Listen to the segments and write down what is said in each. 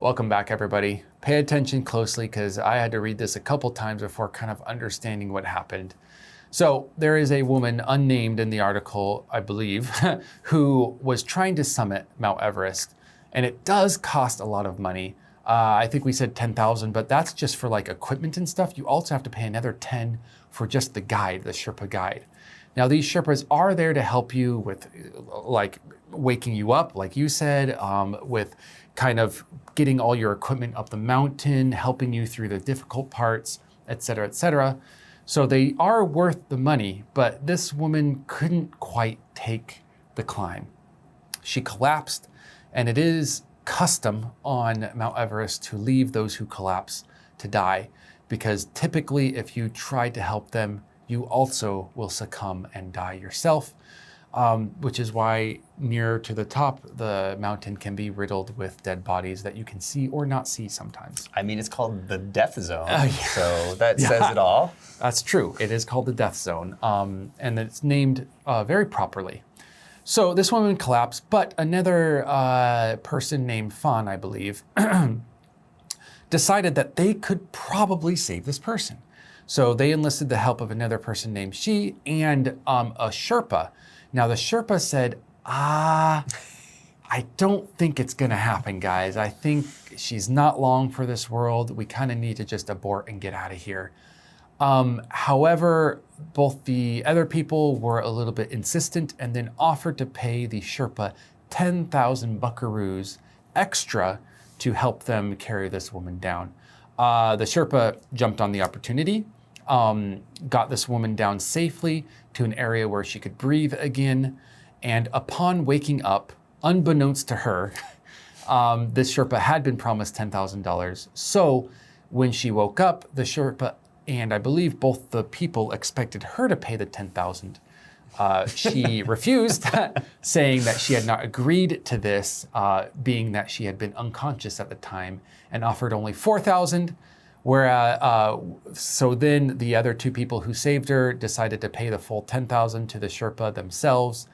Welcome back, everybody. Pay attention closely because I had to read this a couple times before kind of understanding what happened. So there is a woman unnamed in the article, I believe, who was trying to summit Mount Everest. And it does cost a lot of money. I think we said 10,000, but that's just for like equipment and stuff. You also have to pay another 10 for just the guide, the Sherpa guide. Now these Sherpas are there to help you with like waking you up, like you said, with kind of getting all your equipment up the mountain, helping you through the difficult parts, et cetera, et cetera. So they are worth the money, but this woman couldn't quite take the climb. She collapsed, and it is custom on Mount Everest to leave those who collapse to die, because typically if you try to help them, you also will succumb and die yourself, which is why near to the top, the mountain can be riddled with dead bodies that you can see or not see sometimes. I mean, it's called the death zone, so that says it all. That's true. It is called the death zone, and it's named very properly. So this woman collapsed, but another person named Fan, I believe, decided that they could probably save this person. So they enlisted the help of another person named Shi and a Sherpa. Now the Sherpa said, I don't think it's gonna happen, guys. I think she's not long for this world. We kind of need to just abort and get out of here. However, both the other people were a little bit insistent and then offered to pay the Sherpa 10,000 buckaroos extra to help them carry this woman down. The Sherpa jumped on the opportunity, got this woman down safely to an area where she could breathe again. And upon waking up, unbeknownst to her, this Sherpa had been promised $10,000. So when she woke up, the Sherpa and I believe both the people expected her to pay the 10,000. She refused, saying that she had not agreed to this, being that she had been unconscious at the time, and offered only 4,000. So then the other two people who saved her decided to pay the full 10,000 to the Sherpa themselves.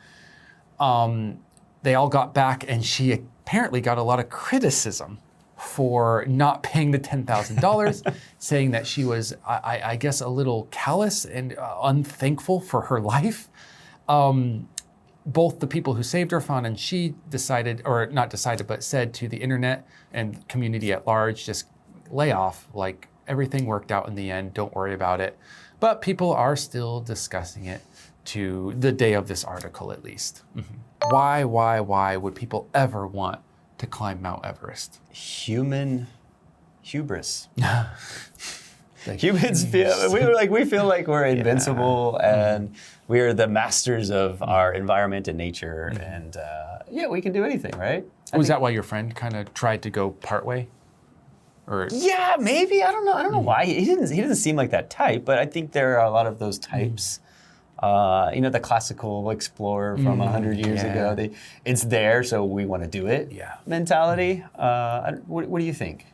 They all got back, and she apparently got a lot of criticism for not paying the $10,000, saying that she was, I guess, a little callous and unthankful for her life. Both the people who saved her, Fan and she, decided, or not decided, but said to the internet and community at large, just lay off, like everything worked out in the end, don't worry about it. But people are still discussing it to the day of this article, at least. Mm-hmm. Why would people ever want to climb Mount Everest? Human hubris. Humans we feel like we're invincible, and we're the masters of our environment and nature, and we can do anything, right? Was that why your friend kind of tried to go partway? Or yeah, maybe. I don't know why. He doesn't seem like that type, but I think there are a lot of those types. The classical explorer from 100 years ago. It's there, so we want to do it. Yeah. Mentality. What do you think?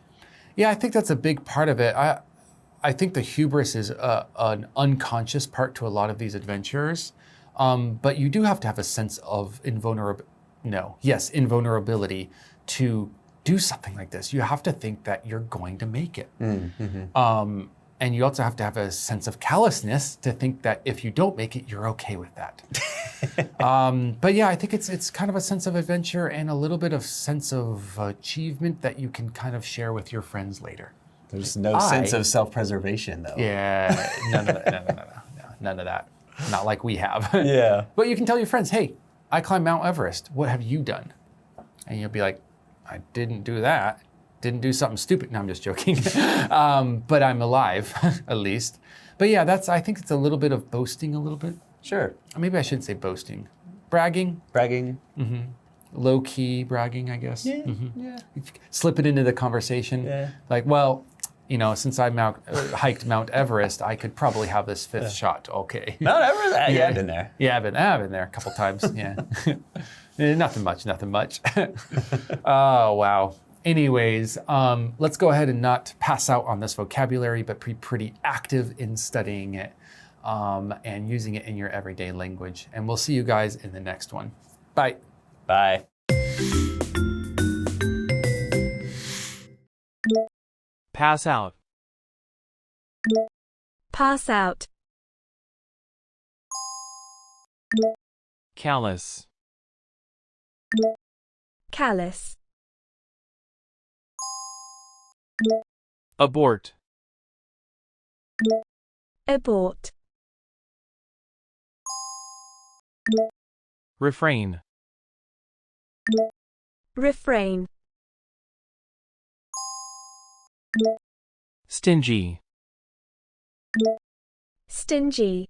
Yeah, I think that's a big part of it. I think the hubris is an unconscious part to a lot of these adventurers, but you do have to have a sense of invulnerability to do something like this. You have to think that you're going to make it. And you also have to have a sense of callousness to think that if you don't make it, you're okay with that. But yeah, I think it's kind of a sense of adventure and a little bit of sense of achievement that you can kind of share with your friends later. There's no sense of self-preservation, though. Yeah, none of that. Not like we have. Yeah. But you can tell your friends, hey, I climbed Mount Everest. What have you done? And you'll be like, I didn't do that. Didn't do something stupid. No, I'm just joking. But I'm alive, at least. But yeah, I think it's a little bit of boasting a little bit. Sure. Or maybe I shouldn't say boasting. Bragging. Mm-hmm. Low-key bragging, I guess. Yeah, yeah. Slip it into the conversation. Yeah. Like, well, since I hiked Mount Everest, I could probably have this fifth shot. Okay. Mount Everest? Yeah, I've been there. Yeah, I've been there a couple times. Yeah. Nothing much. Oh, wow. Anyways, let's go ahead and not pass out on this vocabulary, but be pretty active in studying it and using it in your everyday language. And we'll see you guys in the next one. Bye. Bye. Pass out. Pass out. Callous. Callous. Abort. Abort. Refrain. Refrain. Stingy. Stingy.